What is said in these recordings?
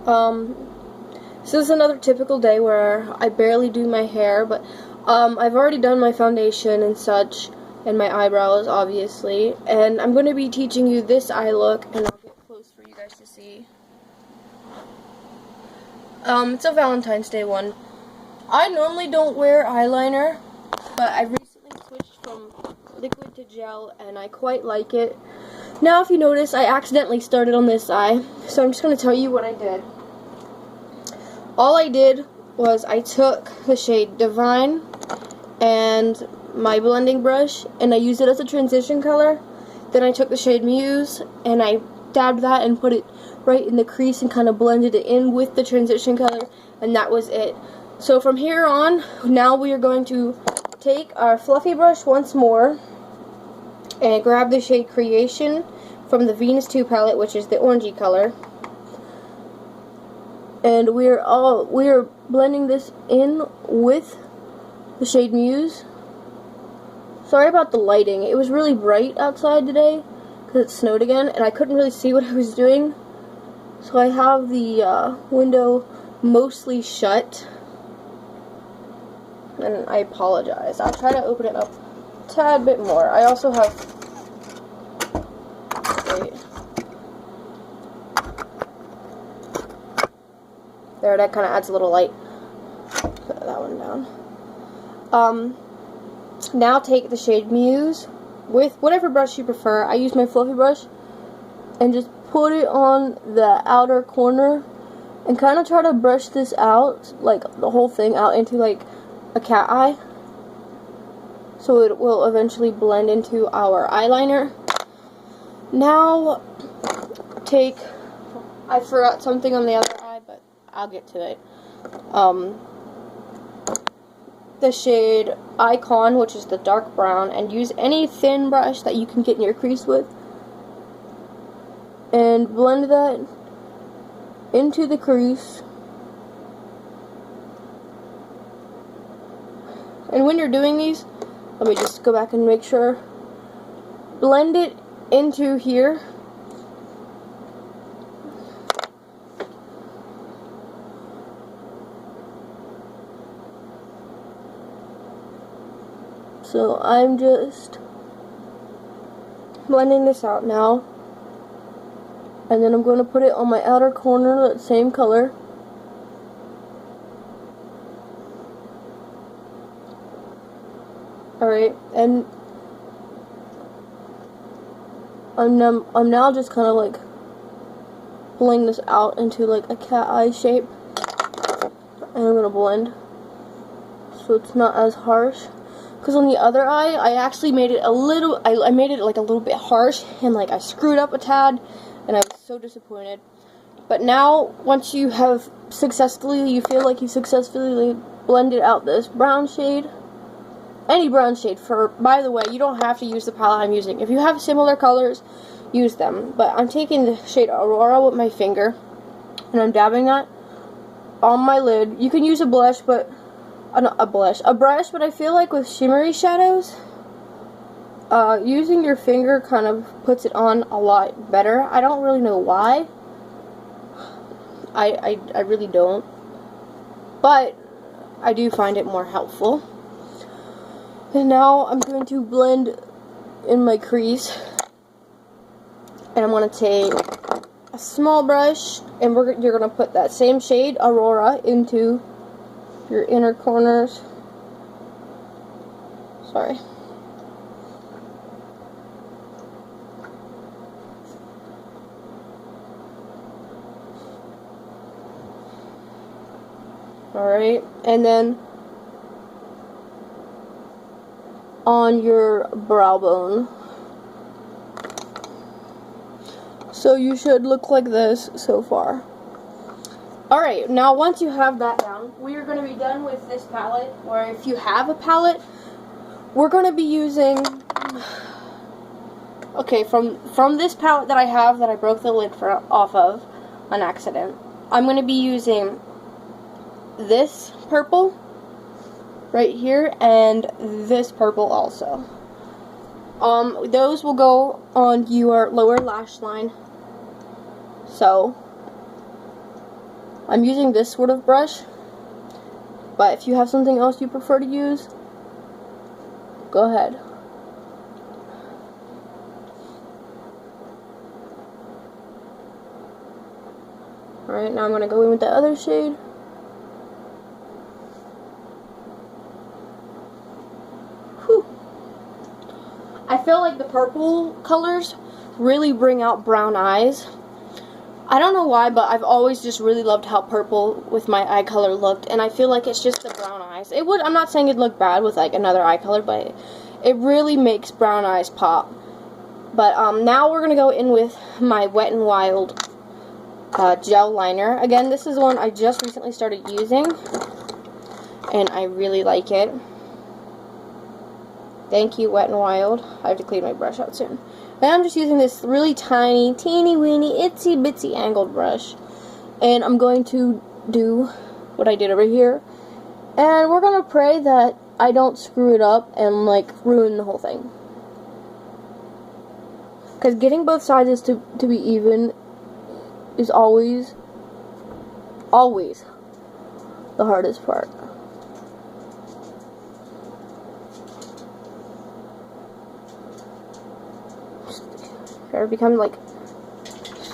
This is another typical day where I barely do my hair, but I've already done my foundation and such, and my eyebrows, obviously, and I'm going to be teaching you this eye look, and I'll get close for you guys to see. It's a Valentine's Day one. I normally don't wear eyeliner, but I recently switched from liquid to gel, and I quite like it. Now, if you notice, I accidentally started on this eye, so I'm just going to tell you what I did. All I did was I took the shade Divine and my blending brush, and I used it as a transition color. Then I took the shade Muse, and I dabbed that and put it right in the crease and kind of blended it in with the transition color, and that was it. So from here on, now we are going to take our fluffy brush once more and grab the shade Creation from the Venus 2 palette, which is the orangey color. And we are blending this in with the shade Muse. Sorry about the lighting. It was really bright outside today because it snowed again, and I couldn't really see what I was doing. So I have the window mostly shut, and I apologize. I'll try to open it up a tad bit more. I also have, wait, there, that kind of adds a little light. Put that one down. Now take the shade Muse with whatever brush you prefer. I use my fluffy brush and just put it on the outer corner and kind of try to brush this out, like the whole thing out into like a cat eye, so it will eventually blend into our eyeliner. Now I forgot something on the other eye, but I'll get to it. The shade Icon, which is the dark brown, and use any thin brush that you can get in your crease with, and blend that into the crease. And when you're doing these, let me just go back and make sure, blend it into here. So I'm just blending this out now, and then I'm going to put it on my outer corner, that same color. Alright, and I'm now just kind of like pulling this out into like a cat eye shape, and I'm going to blend so it's not as harsh. Because on the other eye, I actually made it a little, I made it like a little bit harsh, and like I screwed up a tad, and I was so disappointed. But now, once you have you feel like you successfully blended out this brown shade, any brown shade, by the way, you don't have to use the palette I'm using. If you have similar colors, use them. But I'm taking the shade Aurora with my finger, and I'm dabbing that on my lid. You can use a blush, but a brush, but I feel like with shimmery shadows, using your finger kind of puts it on a lot better. I don't really know why. I really don't. But I do find it more helpful. And now I'm going to blend in my crease. And I'm going to take a small brush, and you're going to put that same shade, Aurora, into your inner corners. Sorry. Alright, and then on your brow bone. So you should look like this so far. Alright, now once you have that down, we are going to be done with this palette, or if you have a palette, we're going to be using, okay, from this palette that I have that I broke the lid off of on accident, I'm going to be using this purple right here, and this purple also. Those will go on your lower lash line. So I'm using this sort of brush, but if you have something else you prefer to use, go ahead. Alright, now I'm going to go in with the other shade. Whew. I feel like the purple colors really bring out brown eyes. I don't know why, but I've always just really loved how purple with my eye color looked, and I feel like it's just the brown eyes. It would, I'm not saying it'd look bad with like another eye color, but it really makes brown eyes pop. But now we're going to go in with my Wet n Wild gel liner. Again, this is one I just recently started using, and I really like it. Thank you, Wet n Wild. I have to clean my brush out soon. And I'm just using this really tiny, teeny weeny, itsy bitsy angled brush, and I'm going to do what I did over here, and we're going to pray that I don't screw it up and like ruin the whole thing. Because getting both sides to be even is always the hardest part. Or become like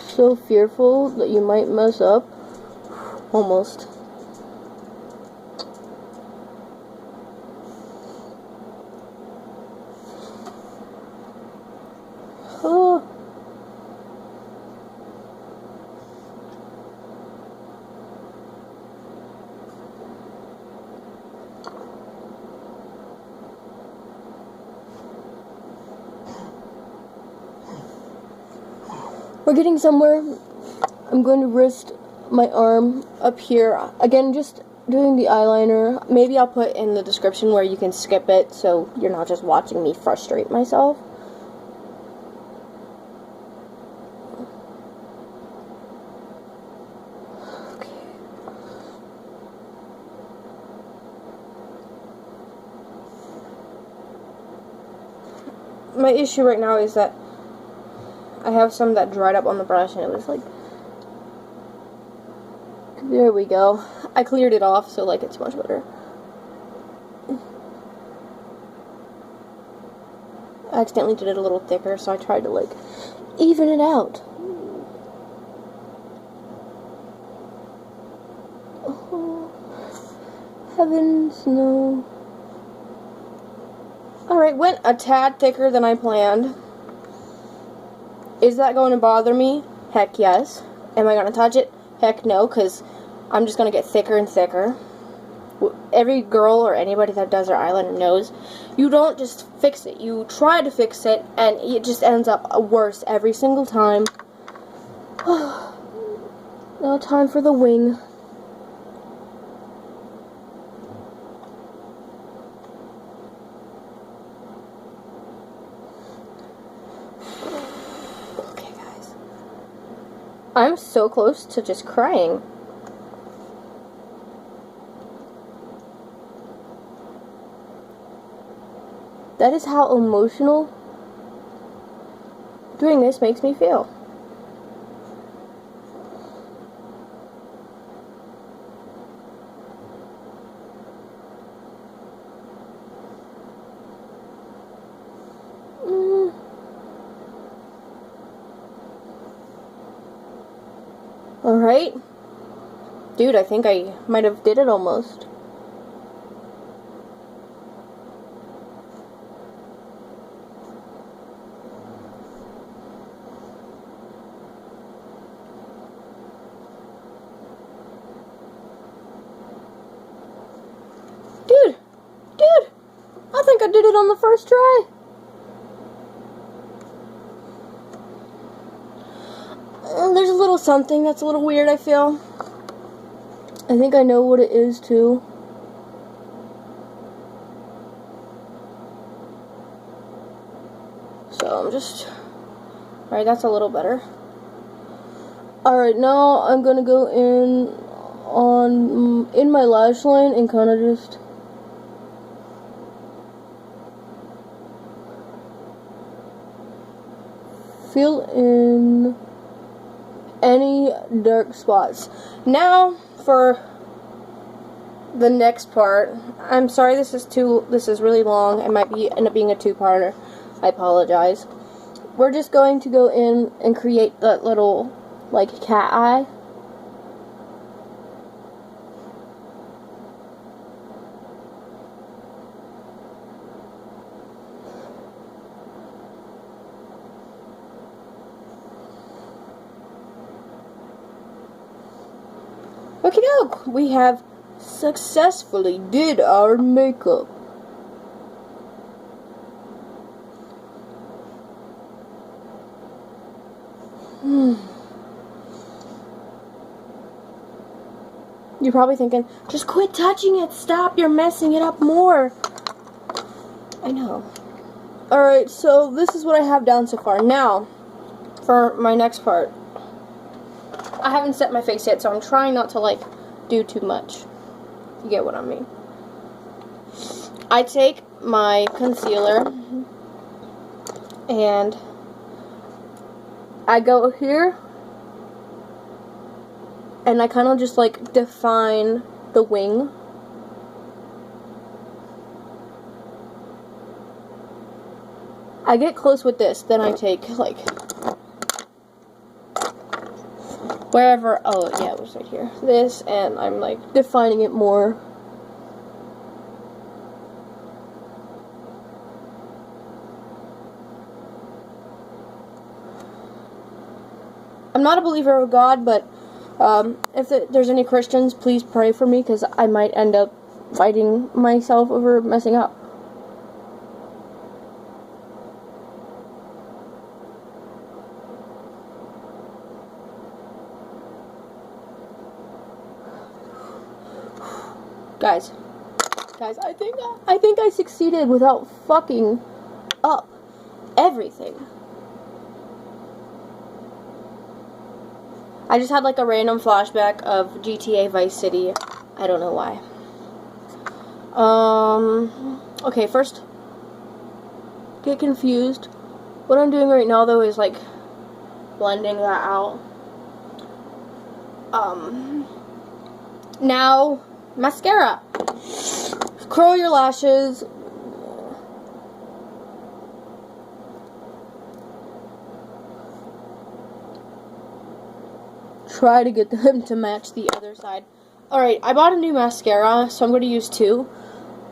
so fearful that you might mess up. Almost. Oh. We're getting somewhere. I'm going to rest my arm up here. Again, just doing the eyeliner. Maybe I'll put in the description where you can skip it so you're not just watching me frustrate myself. Okay. My issue right now is that I have some that dried up on the brush, and it was like, there we go. I cleared it off, so like it's much better. I accidentally did it a little thicker, so I tried to like even it out. Oh, heavens, no. Alright, went a tad thicker than I planned. Is that going to bother me? Heck yes. Am I going to touch it? Heck no, because I'm just going to get thicker and thicker. Every girl or anybody that does their eyeliner knows you don't just fix it. You try to fix it, and it just ends up worse every single time. Now time for the wing. I'm so close to just crying. That is how emotional doing this makes me feel. Alright. Dude, I think I might have did it almost. Dude! I think I did it on the first try. There's a little something that's a little weird, I feel. I think I know what it is, too. So, I'm just... Alright, that's a little better. Alright, now I'm gonna go in my lash line and kind of just... fill in any dark spots. Now for the next part. I'm sorry this is really long. It might end up being a two-parter. I apologize. We're just going to go in and create that little like cat eye. Okie doke, we have successfully did our makeup. You're probably thinking, just quit touching it, stop, you're messing it up more. I know. Alright, so this is what I have down so far. Now, for my next part. I haven't set my face yet, so I'm trying not to, like, do too much. You get what I mean. I take my concealer, and I go here, and I kind of just, like, define the wing. I get close with this, then I take, like, wherever, oh yeah, it was right here, this, and I'm like defining it more. I'm not a believer of God, but if there's any Christians, please pray for me, because I might end up fighting myself over messing up. Guys, I think I succeeded without fucking up everything. I just had like a random flashback of GTA Vice City. I don't know why. Okay, first, get confused. What I'm doing right now though is like blending that out. Now, mascara. Curl your lashes. Try to get them to match the other side. Alright, I bought a new mascara, so I'm going to use two.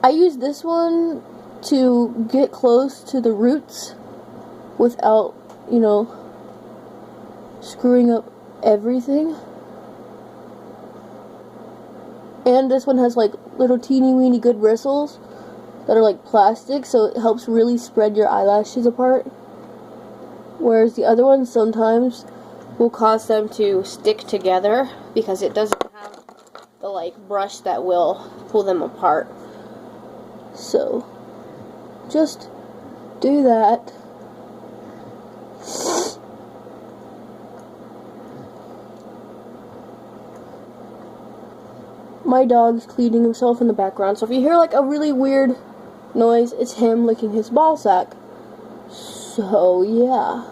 I use this one to get close to the roots without, you know, screwing up everything. And this one has like little teeny weeny good bristles that are like plastic, so it helps really spread your eyelashes apart. Whereas the other one sometimes will cause them to stick together because it doesn't have the like brush that will pull them apart. So just do that. My dog's cleaning himself in the background, so if you hear like a really weird noise, it's him licking his ball sack. So yeah.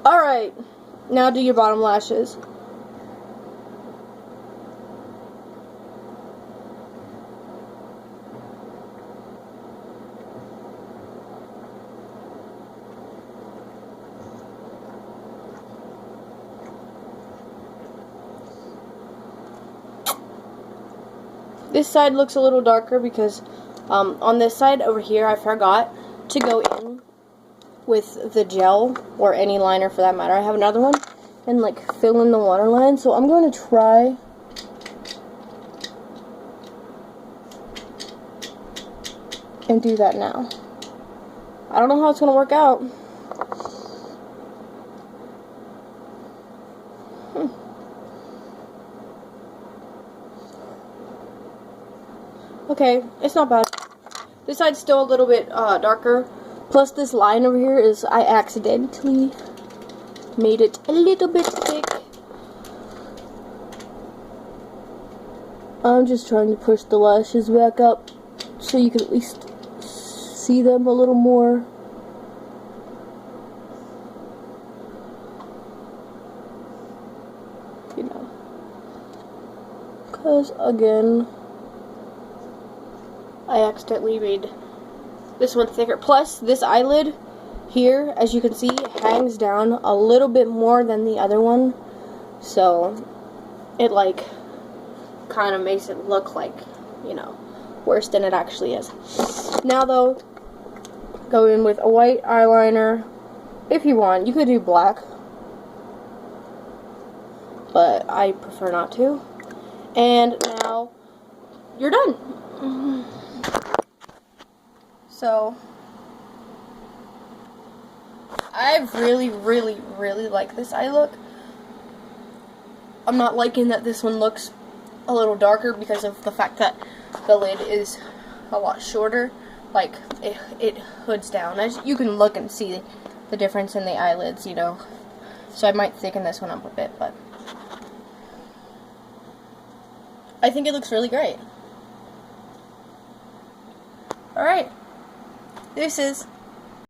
Alright, now do your bottom lashes. This side looks a little darker because on this side over here I forgot to go in with the gel or any liner for that matter. I have another one and like fill in the waterline, so I'm going to try and do that now. I don't know how it's going to work out. Okay, it's not bad. This side's still a little bit darker. Plus this line over here is, I accidentally made it a little bit thick. I'm just trying to push the lashes back up so you can at least see them a little more. You know. Because, again, I accidentally made this one thicker. Plus, this eyelid here, as you can see, hangs down a little bit more than the other one. So, it, like, kind of makes it look like, you know, worse than it actually is. Now, though, go in with a white eyeliner. If you want, you could do black. But I prefer not to. And now, you're done. So, I really like this eye look. I'm not liking that this one looks a little darker because of the fact that the lid is a lot shorter. Like, it hoods down. As you can look and see the difference in the eyelids, you know. So I might thicken this one up a bit, but I think it looks really great. Alright. This is